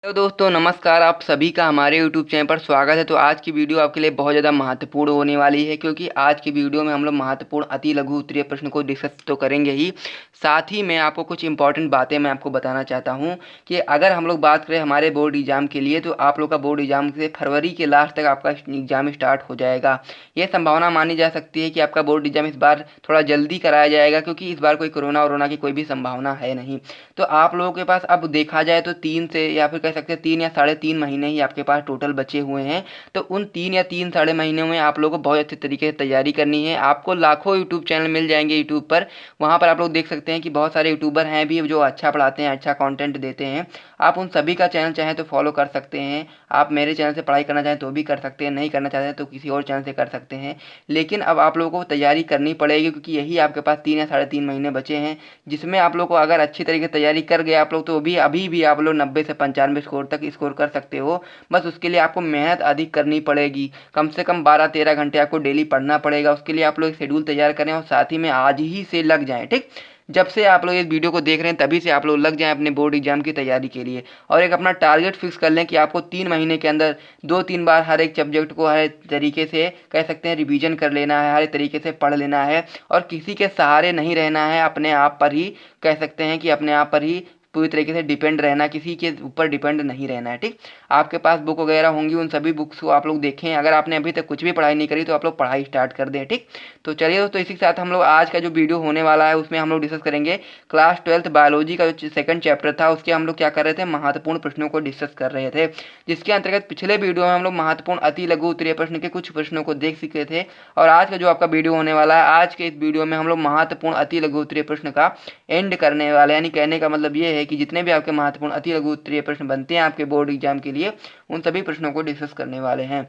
तो दोस्तों नमस्कार, आप सभी का हमारे YouTube चैनल पर स्वागत है। तो आज की वीडियो आपके लिए बहुत ज़्यादा महत्वपूर्ण होने वाली है, क्योंकि आज की वीडियो में हम लोग महत्वपूर्ण अति लघु उत्तरीय प्रश्न को डिस्कस तो करेंगे ही, साथ ही मैं आपको कुछ इंपॉर्टेंट बातें मैं आपको बताना चाहता हूं कि अगर हम लोग बात करें हमारे बोर्ड एग्जाम के लिए, तो आप लोग का बोर्ड एग्जाम से फरवरी के लास्ट तक आपका एग्जाम स्टार्ट हो जाएगा। ये संभावना मानी जा सकती है कि आपका बोर्ड एग्जाम इस बार थोड़ा जल्दी कराया जाएगा, क्योंकि इस बार कोई कोरोना की कोई भी संभावना है नहीं। तो आप लोगों के पास अब देखा जाए तो 3 से या फिर कह सकते हैं 3 या साढ़े 3 महीने ही आपके पास टोटल बचे हुए हैं। तो उन 3 या 3 साढ़े महीनों में आप लोगों को बहुत अच्छे तरीके से तैयारी करनी है। आपको लाखों यूट्यूब चैनल मिल जाएंगे यूट्यूब पर, वहाँ पर आप लोग देख सकते हैं कि बहुत सारे यूट्यूबर हैं भी जो अच्छा पढ़ाते हैं, अच्छा कंटेंट देते हैं। आप उन सभी का चैनल चाहें तो फॉलो कर सकते हैं। आप मेरे चैनल से पढ़ाई करना चाहें तो भी कर सकते हैं, नहीं करना चाहते हैं तो किसी और चैनल से कर सकते हैं। लेकिन अब आप लोगों को तैयारी करनी पड़ेगी, क्योंकि यही आपके पास 3 या साढ़े 3 महीने बचे हैं, जिसमें आप लोग को अगर अच्छी तरीके से तैयारी कर गए आप लोग, तो भी अभी भी आप लोग 90 से 95 स्कोर तक स्कोर कर सकते हो। बस उसके लिए आपको मेहनत अधिक करनी पड़ेगी। कम से कम 12-13 घंटे आपको डेली पढ़ना पड़ेगा। उसके लिए आप लोग एक शेड्यूल तैयार करें और साथ ही में आज ही से लग जाएं, ठीक। जब से आप लोग इस वीडियो को देख रहे हैं तभी से आप लोग लग जाएं अपने बोर्ड एग्जाम की तैयारी के लिए, और एक अपना टारगेट फिक्स कर लें कि आपको 3 महीने के अंदर 2-3 बार हर एक सब्जेक्ट को हर तरीके से कह सकते हैं रिवीजन कर लेना है, हर एक तरीके से पढ़ लेना है, और किसी के सहारे नहीं रहना है। अपने आप पर ही कह सकते हैं कि अपने आप पर ही पूरी तरीके से डिपेंड रहना, किसी के ऊपर डिपेंड नहीं रहना है, ठीक। आपके पास बुक वगैरह होंगी, उन सभी बुक्स को आप लोग देखें। अगर आपने अभी तक कुछ भी पढ़ाई नहीं करी तो आप लोग पढ़ाई स्टार्ट कर दें, ठीक। तो चलिए दोस्तों, इसी के साथ हम लोग आज का जो वीडियो होने वाला है उसमें हम लोग डिस्कस करेंगे क्लास 12th बायोलॉजी का जो सेकंड चैप्टर था, उसके हम लोग क्या कर रहे थे, महत्वपूर्ण प्रश्नों को डिस्कस कर रहे थे, जिसके अंतर्गत पिछले वीडियो में हम लोग महत्वपूर्ण अति लघु उत्तरीय प्रश्न के कुछ प्रश्नों को देख चुके थे। और आज का जो आपका वीडियो होने वाला है, आज के इस वीडियो में हम लोग महत्वपूर्ण अति लघु उत्तरीय प्रश्न का एंड करने वाले, यानी कहने का मतलब ये है कि जितने भी आपके महत्वपूर्ण अति लघु उत्तरीय प्रश्न बनते हैं आपके बोर्ड एग्जाम के लिए, उन सभी प्रश्नों को डिस्कस करने वाले हैं।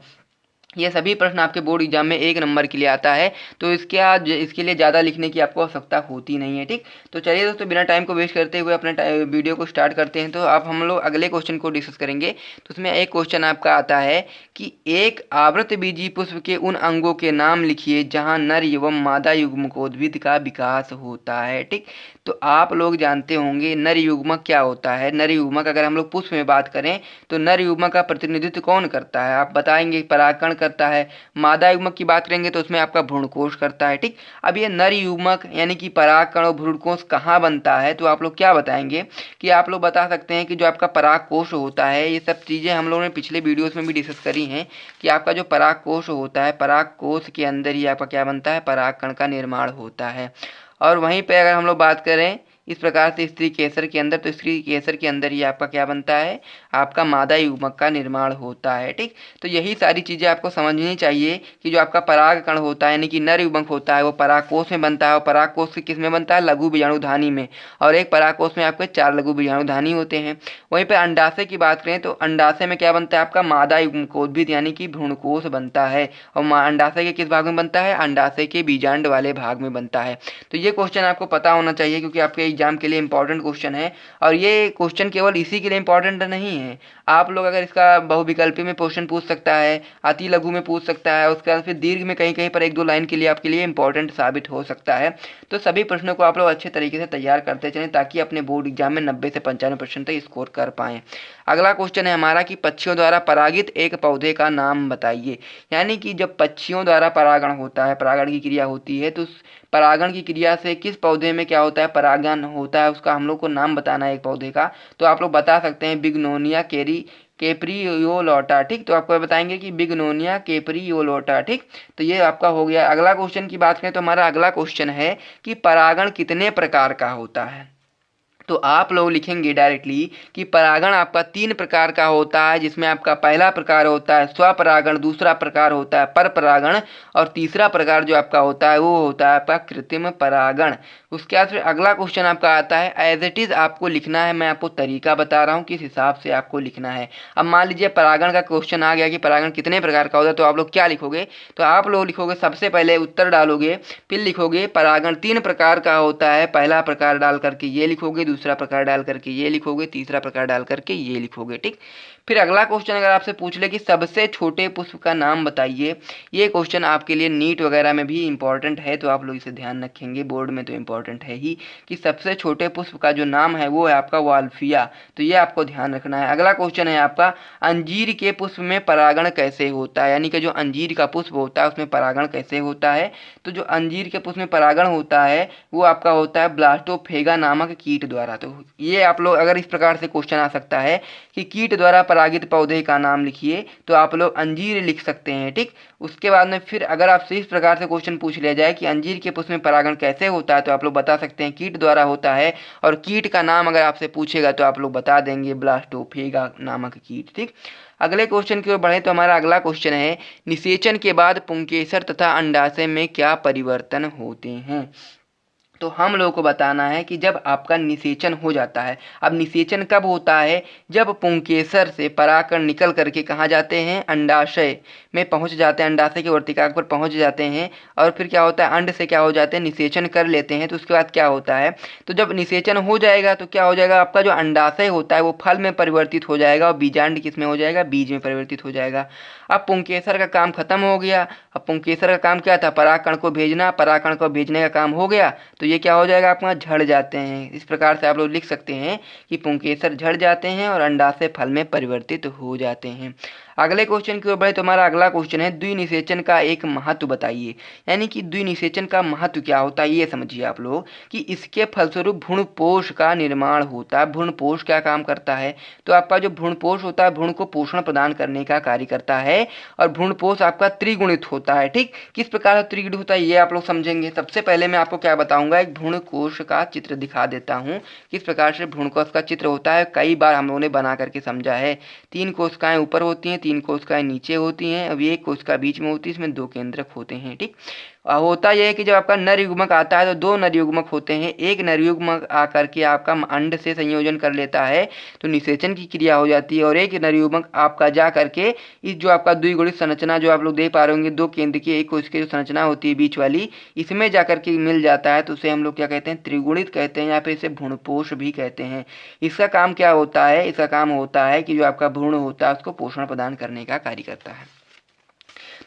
ये सभी प्रश्न आपके बोर्ड एग्जाम में 1 नंबर के लिए आता है, तो इसके लिए ज़्यादा लिखने की आपको आवश्यकता होती नहीं है, ठीक। तो चलिए दोस्तों, बिना टाइम को वेस्ट करते हुए अपने वीडियो को स्टार्ट करते हैं। तो अब हम लोग अगले क्वेश्चन को डिस्कस करेंगे। तो उसमें एक क्वेश्चन आपका आता है कि एक आवृतबीजी पुष्प के उन अंगों के नाम लिखिए जहाँ नर एवं मादा युग्मकोद्भिद का विकास होता है, ठीक। तो आप लोग जानते होंगे नर युग्मक क्या होता है। नर युग्मक अगर हम लोग पुष्प में बात करें तो नर युग्मक का प्रतिनिधित्व कौन करता है, आप बताएंगे परागकण करता है। मादा युग्मक की बात करेंगे तो उसमें आपका भ्रूणकोष करता है, ठीक। अब ये नर युग्मक यानी कि परागकण और भ्रूणकोष कहाँ बनता है, तो आप लोग क्या बताएंगे कि आप लोग बता सकते हैं कि जो आपका परागकोष होता है, ये सब चीज़ें हम लोगों ने पिछले वीडियोस में भी डिस्कस करी हैं कि आपका जो परागकोष होता है, परागकोष के अंदर ही आपका क्या बनता है, परागकण का निर्माण होता है। और वहीं पे अगर हम लोग बात करें इस प्रकार से स्त्री केसर के अंदर, तो स्त्री केसर के अंदर ही आपका क्या बनता है, आपका मादा युग्मक का निर्माण होता है, ठीक। तो यही सारी चीज़ें आपको समझनी चाहिए कि जो आपका परागकण होता है यानी कि नर युग्मक होता है, वो परागकोष में बनता है, और परागकोष किस में बनता है, लघु बीजाणुधानी में, और एक परागकोष में आपके 4 लघु बीजाणुधानी होते हैं। वहीं पर अंडाशय की बात करें तो अंडाशय में क्या बनता है, आपका मादा युग्मकोद्भिद यानी कि भ्रूणकोष बनता है, और अंडाशय के किस भाग में बनता है, अंडाशय के बीजांड वाले भाग में बनता है। तो ये क्वेश्चन आपको पता होना चाहिए, क्योंकि आपके एग्जाम के लिए इंपॉर्टेंट क्वेश्चन है। और ये क्वेश्चन केवल इसी के लिए इंपॉर्टेंट नहीं है, आप लोग अगर इसका बहुविकल्पी में क्वेश्चन पूछ सकता है, अति लघु में पूछ सकता है, उसके बाद फिर दीर्घ में कहीं कहीं पर 1-2 लाइन के लिए आपके लिए इंपॉर्टेंट साबित हो सकता है। तो सभी प्रश्नों को आप लोग अच्छे तरीके से तैयार करते चलें, ताकि अपने बोर्ड एग्जाम में 90 से 95% तक स्कोर कर पाएँ। अगला क्वेश्चन है हमारा कि पक्षियों द्वारा परागित एक पौधे का नाम बताइए। यानी कि जब पक्षियों द्वारा परागण होता है, परागण की क्रिया होती है, तो परागण की क्रिया से किस पौधे में क्या होता है, परागण होता है, उसका हम लोग को नाम बताना है एक पौधे का। तो आप लोग बता सकते हैं बिग्नोनिया केप्रियोलोटा, ठीक। तो आपको बताएंगे कि बिग्नोनिया केप्रियोलोटा, ठीक। तो ये आपका हो गया। अगला क्वेश्चन की बात करें तो हमारा अगला क्वेश्चन है कि परागण कितने प्रकार का होता है। तो आप लोग लिखेंगे डायरेक्टली कि परागण आपका 3 प्रकार का होता है, जिसमें आपका पहला प्रकार होता है स्वपरागण, दूसरा प्रकार होता है परपरागण, और तीसरा प्रकार जो आपका होता है वो होता है आपका कृत्रिम परागण। उसके बाद फिर अगला क्वेश्चन आपका आता है एज इट इज़ आपको लिखना है, मैं आपको तरीका बता रहा हूँ किस हिसाब से आपको लिखना है। अब मान लीजिए परागण का क्वेश्चन आ गया कि परागण कितने प्रकार का होता है, तो आप लोग क्या लिखोगे, तो आप लोग लिखोगे सबसे पहले उत्तर डालोगे, फिर लिखोगे परागण 3 प्रकार का होता है, पहला प्रकार डाल करके ये लिखोगे, दूसरा प्रकार डाल करके ये लिखोगे, तीसरा प्रकार डाल करके ये लिखोगे। ठीक, फिर अगला क्वेश्चन अगर आपसे पूछ ले कि सबसे छोटे पुष्प का नाम बताइए, ये क्वेश्चन आपके लिए नीट वगैरह में भी इंपॉर्टेंट है, तो आप लोग इसे ध्यान रखेंगे, बोर्ड में तो इंपॉर्टेंट है ही कि सबसे छोटे पुष्प का जो नाम है वो है आपका वाल्फिया, तो ये आपको ध्यान रखना है। अगला क्वेश्चन है आपका अंजीर के पुष्प में परागण कैसे होता है, यानी कि जो अंजीर का पुष्प होता है उसमें परागण कैसे होता है। तो जो अंजीर के पुष्प में परागण होता है वो आपका होता है ब्लास्टोफेगा नामक कीट द्वारा। तो ये आप लोग अगर इस प्रकार से क्वेश्चन आ सकता है कि कीट द्वारा परागित पौधे का नाम लिखिए, तो आप लोग अंजीर लिख सकते हैं। ठीक, उसके बाद में फिर अगर आपसे इस प्रकार से क्वेश्चन पूछ लिया जाए कि अंजीर के पुष्प में परागण कैसे होता है, तो आप लोग बता सकते हैं कीट द्वारा होता है, और कीट का नाम अगर आपसे पूछेगा तो आप लोग बता देंगे ब्लास्टोफेगा नामक कीट। ठीक, अगले क्वेश्चन की ओर बढ़े तो हमारा अगला क्वेश्चन है निषेचन के बाद पुंकेसर तथा अंडाशय में क्या परिवर्तन होते हैं। तो हम लोगों को बताना है कि जब आपका निषेचन हो जाता है, अब निषेचन कब होता है, जब पुंकेसर से परागकण निकल करके कहाँ जाते हैं, अंडाशय में पहुँच जाते हैं, अंडाशय के वर्तिकाग्र पर पहुँच जाते हैं, और फिर क्या होता है अंड से क्या हो जाते हैं, निषेचन कर लेते हैं। तो उसके बाद क्या होता है, तो जब निषेचन हो जाएगा तो क्या हो जाएगा, आपका जो अंडाशय होता है वो फल में परिवर्तित हो जाएगा, और बीजांड किस में हो जाएगा, बीज में परिवर्तित हो जाएगा। अब पुंकेसर का काम खत्म हो गया। अब पुंकेसर का काम क्या था, परागकण को भेजना, परागकण को भेजने का काम हो गया, तो ये क्या हो जाएगा, आपका झड़ जाते हैं। इस प्रकार से आप लोग लिख सकते हैं कि पुंकेसर झड़ जाते हैं और अंडाशय फल में परिवर्तित हो जाते हैं। अगले क्वेश्चन की ओर बढ़े तो हमारा अगला क्वेश्चन है द्विनिषेचन का एक महत्व बताइए, यानी कि द्विनिषेचन का महत्व क्या होता है ये समझिए आप लोग कि इसके फलस्वरूप भ्रूणपोष का निर्माण होता है। भ्रूणपोष क्या काम करता है, तो आपका जो भ्रूणपोष होता है भ्रूण को पोषण प्रदान करने का कार्य करता है, और भ्रूणपोष आपका त्रिगुणित होता है। ठीक, किस प्रकार से त्रिगुणित होता है ये आप लोग समझेंगे। सबसे पहले मैं आपको क्या बताऊंगा, एक भ्रूणकोश का चित्र दिखा देता हूँ, किस प्रकार से भ्रूणकोश का चित्र होता है। कई बार हम लोगों ने बना करके समझा है। 3 कोशिकाएं ऊपर होती हैं, 3 कोशिकाएं नीचे होती हैं, अब एक कोशिका बीच में होती है, इसमें 2 केंद्रक होते हैं। ठीक, होता यह है कि जब आपका नर युग्मक आता है तो 2 नर युग्मक होते हैं। एक नर युग्मक आकर के आपका अंड से संयोजन कर लेता है तो निषेचन की क्रिया हो जाती है, और एक नर युग्मक आपका जा करके इस जो आपका द्विगुणित संरचना जो आप लोग देख पा रहे होंगे, 2 केंद्र की एक कोशिका जो संरचना होती है बीच वाली, इसमें जाकर के मिल जाता है, तो उसे हम लोग क्या कहते हैं, त्रिगुणित कहते हैं, या फिर इसे भ्रूणपोष भी कहते हैं। इसका काम क्या होता है, इसका काम होता है कि जो आपका भ्रूण होता है उसको पोषण प्रदान करने का कार्य करता है।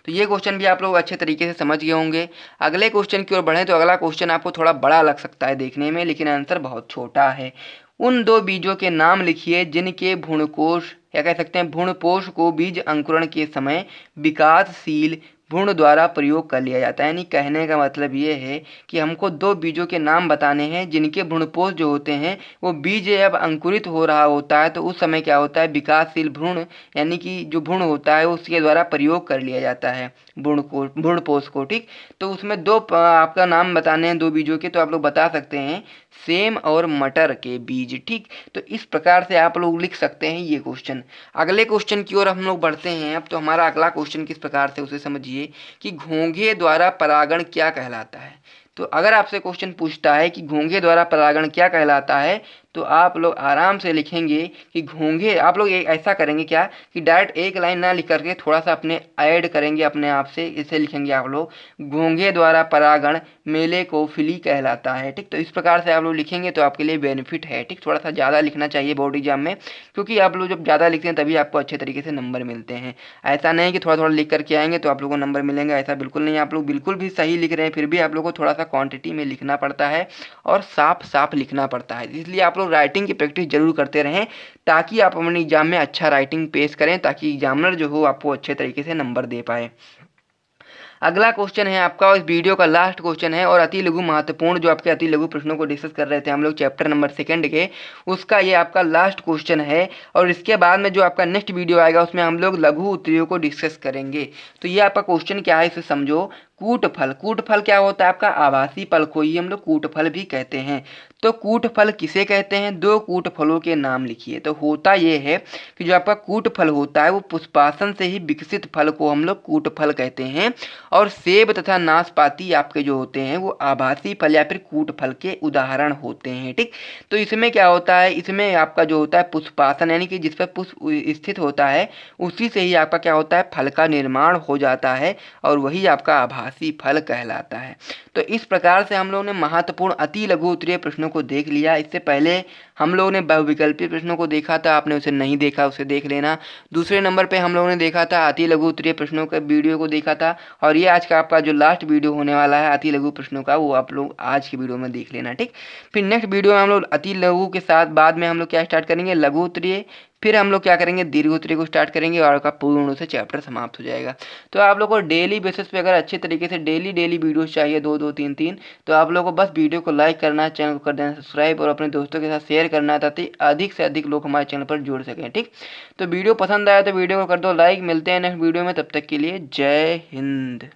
तो ये क्वेश्चन भी आप लोग अच्छे तरीके से समझ गए होंगे। अगले क्वेश्चन की ओर बढ़ें तो अगला क्वेश्चन आपको थोड़ा बड़ा लग सकता है देखने में, लेकिन आंसर बहुत छोटा है। उन 2 बीजों के नाम लिखिए जिनके भ्रूणकोश या कह सकते हैं भ्रूणपोष को बीज अंकुरण के समय विकासशील भ्रूण द्वारा प्रयोग कर लिया जाता है। यानी कहने का मतलब ये है कि हमको 2 बीजों के नाम बताने हैं जिनके भ्रूणपोष जो होते हैं वो बीज जब अंकुरित हो रहा होता है तो उस समय क्या होता है, विकासशील भ्रूण यानी कि जो भ्रूण होता है उसके द्वारा प्रयोग कर लिया जाता है भ्रूणपोष को। ठीक, तो उसमें 2 आपका नाम बताने हैं 2 बीजों के, तो आप लोग बता सकते हैं सेम और मटर के बीज। ठीक, तो इस प्रकार से आप लोग लिख सकते हैं ये क्वेश्चन। अगले क्वेश्चन की ओर हम लोग बढ़ते हैं। अब तो हमारा अगला क्वेश्चन किस प्रकार से उसे समझिए कि घोंघे द्वारा परागण क्या कहलाता है। तो अगर आपसे क्वेश्चन पूछता है कि घोंघे द्वारा परागण क्या कहलाता है, तो आप लोग आराम से लिखेंगे कि घोंघे, आप लोग ऐसा करेंगे क्या कि डायरेक्ट एक लाइन ना लिख करके थोड़ा सा अपने ऐड करेंगे अपने आप से, इसे लिखेंगे आप लोग घोंघे द्वारा परागण मेले को फिली कहलाता है। ठीक, तो इस प्रकार से आप लोग लिखेंगे तो आपके लिए बेनिफिट है। ठीक, थोड़ा सा ज़्यादा लिखना चाहिए बोर्ड एग्जाम में, क्योंकि आप लोग जब ज़्यादा लिखते हैं तभी आपको अच्छे तरीके से नंबर मिलते हैं। ऐसा नहीं कि थोड़ा थोड़ा लिख करके आएंगे तो आप लोगों को नंबर मिलेंगे, ऐसा बिल्कुल नहीं। आप लोग बिल्कुल भी सही लिख रहे हैं, फिर भी आप लोग को थोड़ा सा क्वांटिटी में लिखना पड़ता है और साफ साफ लिखना पड़ता है। इसलिए आप लोग राइटिंग की प्रैक्टिस जरूर करते रहें ताकि आप अपने एग्जाम में अच्छा राइटिंग पेश करें, ताकि एग्जामिनर जो हो आपको अच्छे तरीके से नंबर दे पाए। अगला क्वेश्चन है आपका इस वीडियो का लास्ट क्वेश्चन है और अति लघु महत्वपूर्ण, जो आपके अति लघु प्रश्नों को डिस्कस कर रहे थे हम लोग चैप्टर नंबर 2 के, उसका ये आपका लास्ट क्वेश्चन है। और इसके बाद में जो आपका नेक्स्ट वीडियो आएगा उसमें हम लोग लघु उत्तरीयों को डिस्कस करेंगे। तो ये आपका क्वेश्चन क्या है इसे समझो। कूटफल, कूटफल क्या होता है, आपका आभासी फल को ही हम लोग कूटफल भी कहते हैं। तो कूटफल किसे कहते हैं, 2 कूटफलों के नाम लिखिए। तो होता ये है कि जो आपका कूटफल होता है वो पुष्पासन से ही विकसित फल को हम लोग कूटफल कहते हैं, और सेब तथा नाशपाती आपके जो होते हैं वो आभासी फल या फिर कूटफल के उदाहरण होते हैं। ठीक, तो इसमें क्या होता है, इसमें आपका जो होता है पुष्पासन यानी कि जिस पर पुष्प स्थित होता है उसी से ही आपका क्या होता है, फल का निर्माण हो जाता है, और वही आपका आभासी राशि फल कहलाता है। तो इस प्रकार से हम लोगों ने महत्वपूर्ण अति लघु उत्तरीय प्रश्नों को देख लिया। इससे पहले हम लोगों ने बहुविकल्पीय प्रश्नों को देखा था, आपने उसे नहीं देखा उसे देख लेना। दूसरे नंबर पे हम लोगों ने देखा था अति लघु उत्तरीय प्रश्नों के वीडियो को देखा था, और ये आज का आपका जो लास्ट वीडियो होने वाला है अति लघु प्रश्नों का, वो आप लोग आज की वीडियो में देख लेना, ठीक। फिर नेक्स्ट वीडियो में हम लोग अति लघु के साथ बाद में हम लोग क्या स्टार्ट करेंगे, लघु उत्तरीय, फिर हम लोग क्या करेंगे, दीर्घ उत्तरीय को स्टार्ट करेंगे और आपका पूर्ण रूप से चैप्टर समाप्त हो जाएगा। तो आप लोग को डेली बेसिस पे अगर अच्छे तरीके से डेली वीडियोस चाहिए 2-2 3-3, तो आप लोग को बस वीडियो को लाइक करना है, चैनल को कर देना सब्सक्राइब और अपने दोस्तों के साथ शेयर करना है, ताकि अधिक से अधिक लोग हमारे चैनल पर जुड़ सकें, ठीक। तो वीडियो पसंद आया तो वीडियो को कर दो लाइक। मिलते हैं नेक्स्ट वीडियो में, तब तक के लिए जय हिंद।